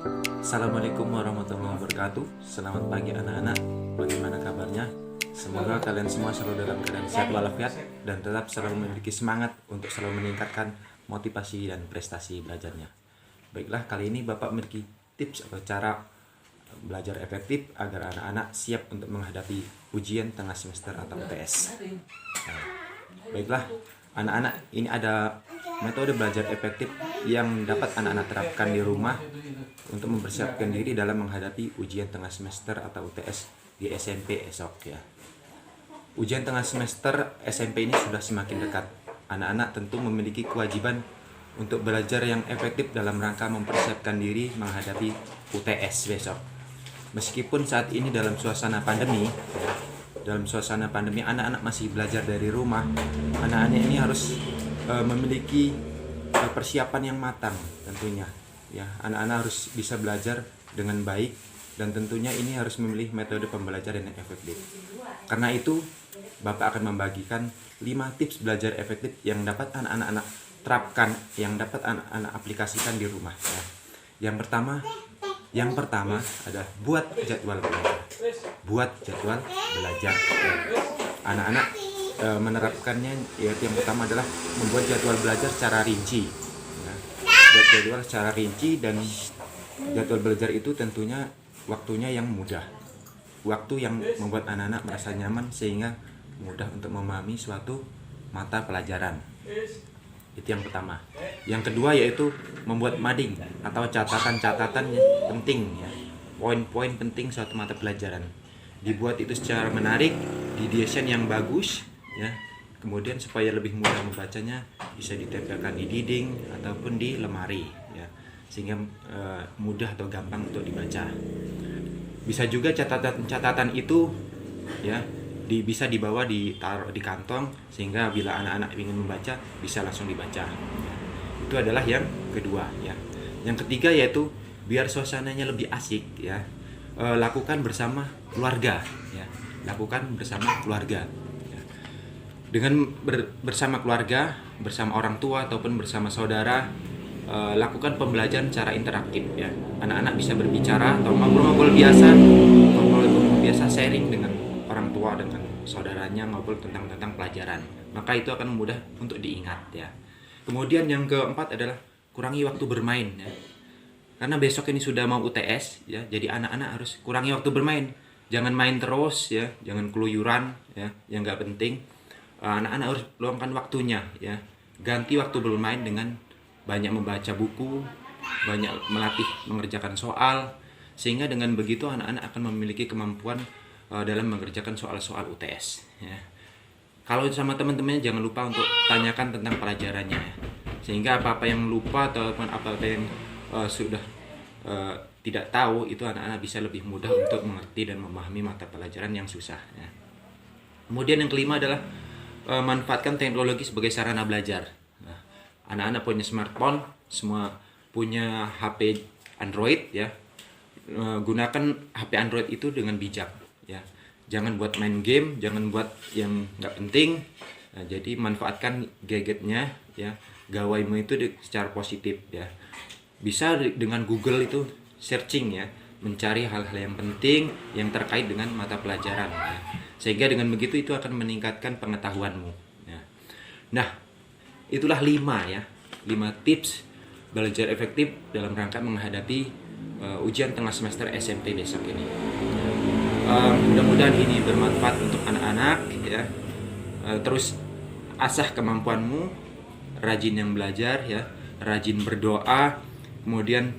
Assalamualaikum warahmatullahi wabarakatuh. Selamat pagi anak-anak. Bagaimana kabarnya? Semoga kalian semua selalu dalam keadaan sehat walafiat dan tetap selalu memiliki semangat untuk selalu meningkatkan motivasi dan prestasi belajarnya. Baiklah, kali ini Bapak memiliki tips atau cara belajar efektif agar anak-anak siap untuk menghadapi ujian tengah semester atau UTS. Baiklah, anak-anak, ini ada metode belajar efektif yang dapat anak-anak terapkan di rumah untuk mempersiapkan diri dalam menghadapi ujian tengah semester atau UTS di SMP esok ya. Ujian tengah semester SMP ini sudah semakin dekat. Anak-anak tentu memiliki kewajiban untuk belajar yang efektif dalam rangka mempersiapkan diri menghadapi UTS besok. Meskipun saat ini dalam suasana pandemi, anak-anak masih belajar dari rumah. Anak-anak ini harus memiliki persiapan yang matang tentunya. Ya, anak-anak harus bisa belajar dengan baik dan tentunya ini harus memilih metode pembelajaran yang efektif. Karena itu, Bapak akan membagikan 5 tips belajar efektif yang dapat anak-anak terapkan, yang dapat anak-anak aplikasikan di rumah. Ya. Yang pertama adalah buat jadwal belajar. Buat jadwal belajar. Anak-anak menerapkannya, yaitu yang pertama adalah membuat jadwal belajar secara rinci. Buat jadwal secara rinci, dan jadwal belajar itu tentunya waktunya yang mudah, waktu yang membuat anak-anak merasa nyaman sehingga mudah untuk memahami suatu mata pelajaran. Itu yang pertama. Yang kedua yaitu membuat mading atau catatan-catatan penting ya, poin-poin penting suatu mata pelajaran. Dibuat itu secara menarik, didesain yang bagus ya. Kemudian supaya lebih mudah membacanya, bisa ditempelkan di dinding ataupun di lemari ya, sehingga mudah atau gampang untuk dibaca. Bisa juga catatan itu ya bisa dibawa ditaruh di kantong sehingga bila anak-anak ingin membaca bisa langsung dibaca ya. Itu adalah yang kedua ya. Yang ketiga yaitu biar suasananya lebih asik ya, lakukan bersama keluarga ya. Lakukan bersama keluarga. Dengan bersama keluarga, bersama orang tua ataupun bersama saudara, lakukan pembelajaran secara interaktif ya. Anak-anak bisa berbicara atau ngobrol-ngobrol biasa sharing dengan orang tua, dengan saudaranya, ngobrol tentang pelajaran. Maka itu akan mudah untuk diingat ya. Kemudian yang keempat adalah kurangi waktu bermain ya. Karena besok ini sudah mau UTS ya, jadi anak-anak harus kurangi waktu bermain. Jangan main terus ya, jangan keluyuran ya, yang nggak penting. Anak-anak harus luangkan waktunya ya. Ganti waktu bermain dengan banyak membaca buku, banyak melatih mengerjakan soal, sehingga dengan begitu anak-anak akan memiliki kemampuan dalam mengerjakan soal-soal UTS ya. Kalau sama teman-temannya jangan lupa untuk tanyakan tentang pelajarannya ya. Sehingga apa-apa yang lupa ataupun apa-apa yang sudah tidak tahu, itu anak-anak bisa lebih mudah untuk mengerti dan memahami mata pelajaran yang susah ya. Kemudian yang kelima adalah manfaatkan teknologi sebagai sarana belajar. Nah, anak-anak punya smartphone, semua punya HP Android ya. Gunakan HP Android itu dengan bijak ya. Jangan buat main game, jangan buat yang nggak penting. Nah, jadi manfaatkan gadgetnya ya, gawaimu itu secara positif ya. Bisa dengan Google itu searching ya, mencari hal-hal yang penting yang terkait dengan mata pelajaran ya. Sehingga dengan begitu itu akan meningkatkan pengetahuanmu ya. Nah, itulah 5 tips belajar efektif dalam rangka menghadapi ujian tengah semester SMP besok ini. Mudah-mudahan ini bermanfaat untuk anak-anak ya. Terus asah kemampuanmu, rajin yang belajar ya, rajin berdoa, kemudian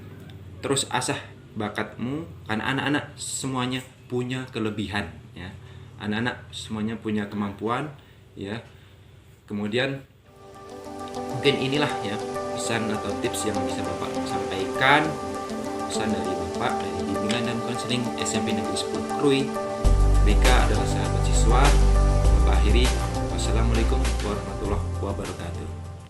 terus asah bakatmu, karena anak-anak semuanya punya kelebihan ya. Anak-anak semuanya punya kemampuan ya. Kemudian mungkin inilah ya pesan atau tips yang bisa Bapak sampaikan, pesan dari Bapak dari bimbingan dan konseling SMP Negeri 10 Krui. BK adalah sahabat siswa. Bapak akhiri, wassalamualaikum warahmatullahi wabarakatuh.